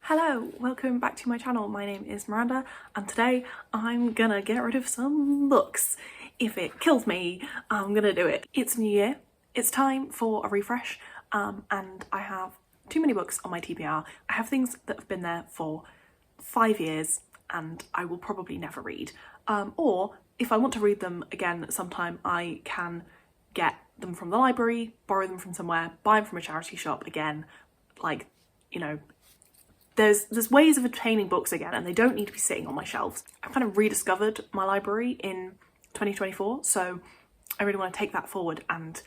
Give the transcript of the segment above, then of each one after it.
Hello, welcome back to my channel. My name is Miranda and today I'm gonna get rid of some books. If it kills me, I'm gonna do it. It's New Year, it's time for a refresh, and I have too many books on my TBR. I have things that have been there for 5 years and I will probably never read. Or if I want to read them again sometime, I can get them from the library, borrow them from somewhere, buy them from a charity shop again, like, you know, there's ways of obtaining books again and they don't need to be sitting on my shelves. I've kind of rediscovered my library in 2024, so I really want to take that forward and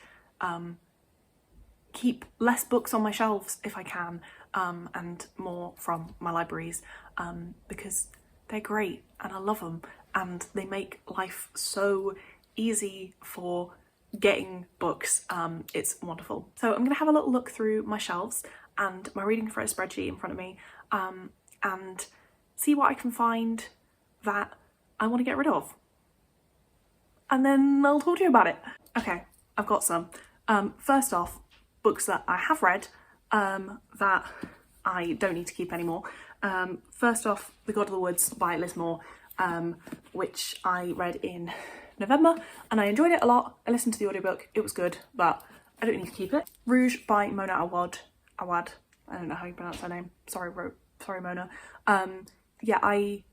keep less books on my shelves if I can, and more from my libraries, because they're great and I love them and they make life so easy for getting books. It's wonderful. So I'm gonna have a little look through my shelves and my reading for a spreadsheet in front of me, and see what I can find that I want to get rid of. And then I'll talk to you about it. Okay, I've got some. First off, books that I have read that I don't need to keep anymore. First off, The God of the Woods by Liz Moore, which I read in November and I enjoyed it a lot. I listened to the audiobook, it was good, but I don't need to keep it. Rouge by Mona Awad. I don't know how you pronounce her name. Sorry Mona. Yeah, I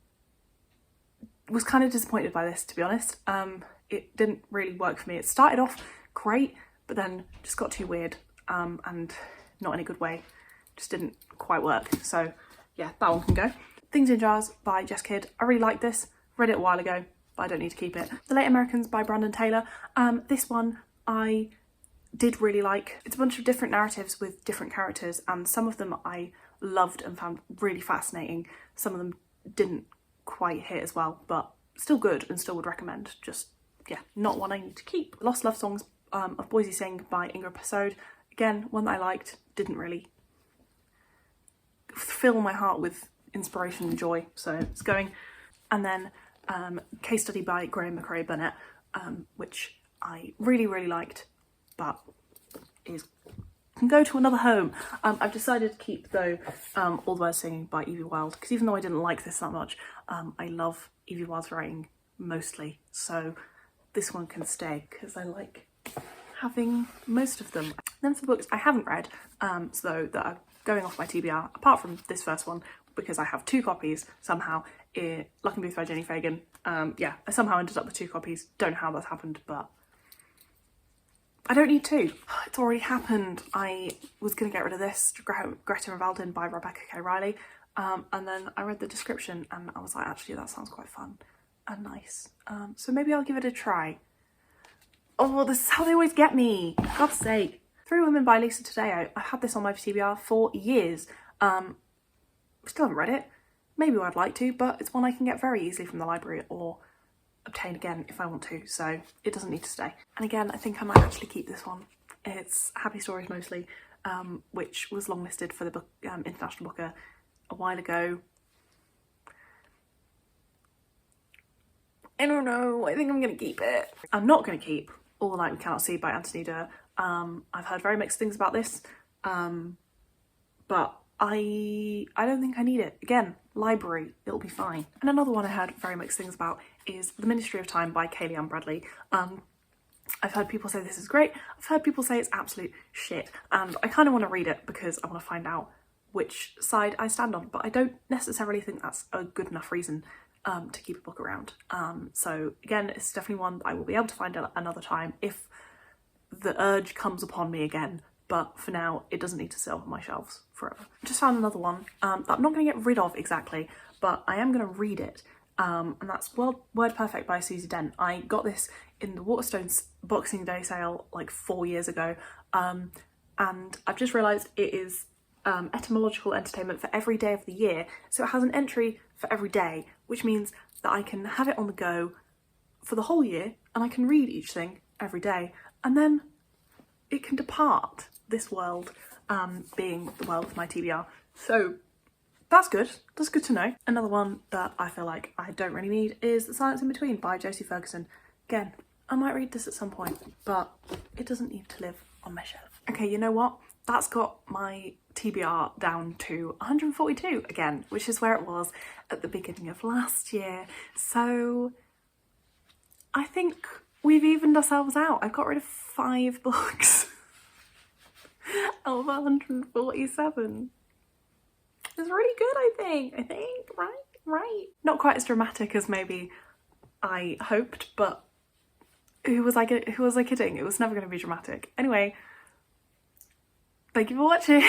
was kind of disappointed by this, to be honest. It didn't really work for me. It started off great, but then just got too weird, and not in a good way. Just didn't quite work. So yeah, that one can go. Things in Jars by Jess Kidd. I really like this. Read it a while ago, but I don't need to keep it. The Late Americans by Brandon Taylor. This one I did really like. It's a bunch of different narratives with different characters, and some of them I loved and found really fascinating. Some of them didn't quite hit as well, but still good and still would recommend. Just, yeah, not one I need to keep. Lost Love Songs of Boise Sing by Ingrid Persaud. Again, one that I liked, didn't really fill my heart with inspiration and joy, so it's going. And then Case Study by Graham McRae Burnett, which I really liked, but can go to another home. I've decided to keep, though, All the Birds Singing by Evie Wyld, because even though I didn't like this that much, I love Evie Wyld's writing mostly, so this one can stay because I like having most of them. Then for the books I haven't read, so that are going off my TBR, apart from this first one, because I have 2 copies somehow. Luck and Booth by Jenny Fagan. Yeah, I somehow ended up with 2 copies. Don't know how that's happened, but I don't need 2. It's already happened. I was going to get rid of this, Greta and Valdin by Rebecca K. Riley, and then I read the description and I was like, actually that sounds quite fun and nice. So maybe I'll give it a try. Oh, this is how they always get me, for God's sake. Three Women by Lisa Taddeo. I've had this on my TBR for years. Still haven't read it. Maybe I'd like to, but it's one I can get very easily from the library or obtain again if I want to, so it doesn't need to stay. And again, I think I might actually keep this one. It's Happy Stories mostly, which was longlisted for the book, International Booker a while ago. I don't know, I think I'm gonna keep it. I'm not gonna keep All the Night We Cannot See by Anthony Doerr. I've heard very mixed things about this, but I don't think I need it. Again, library, it'll be fine. And another one I heard very mixed things about is The Ministry of Time by Kaylee Ann Bradley. I've heard people say this is great. I've heard people say it's absolute shit, and I kind of want to read it because I want to find out which side I stand on, but I don't necessarily think that's a good enough reason to keep a book around. So again, it's definitely one that I will be able to find out another time if the urge comes upon me again. But for now, it doesn't need to sit on my shelves forever. I just found another one that I'm not going to get rid of exactly, but I am going to read it. And that's Word Perfect by Susie Dent. I got this in the Waterstones Boxing Day sale like 4 years ago. And I've just realised it is etymological entertainment for every day of the year. So it has an entry for every day, which means that I can have it on the go for the whole year and I can read each thing every day. And then it can depart this world, being the world of my TBR. So that's good. That's good to know. Another one that I feel like I don't really need is The Silence in Between by Josie Ferguson. Again, I might read this at some point, but it doesn't need to live on my shelf. Okay, you know what? That's got my TBR down to 142 again, which is where it was at the beginning of last year. So I think we've evened ourselves out. I've got rid of 5 books out of 147. It's really good, I think, right? Not quite as dramatic as maybe I hoped, but who was I kidding? It was never going to be dramatic. Anyway, thank you for watching.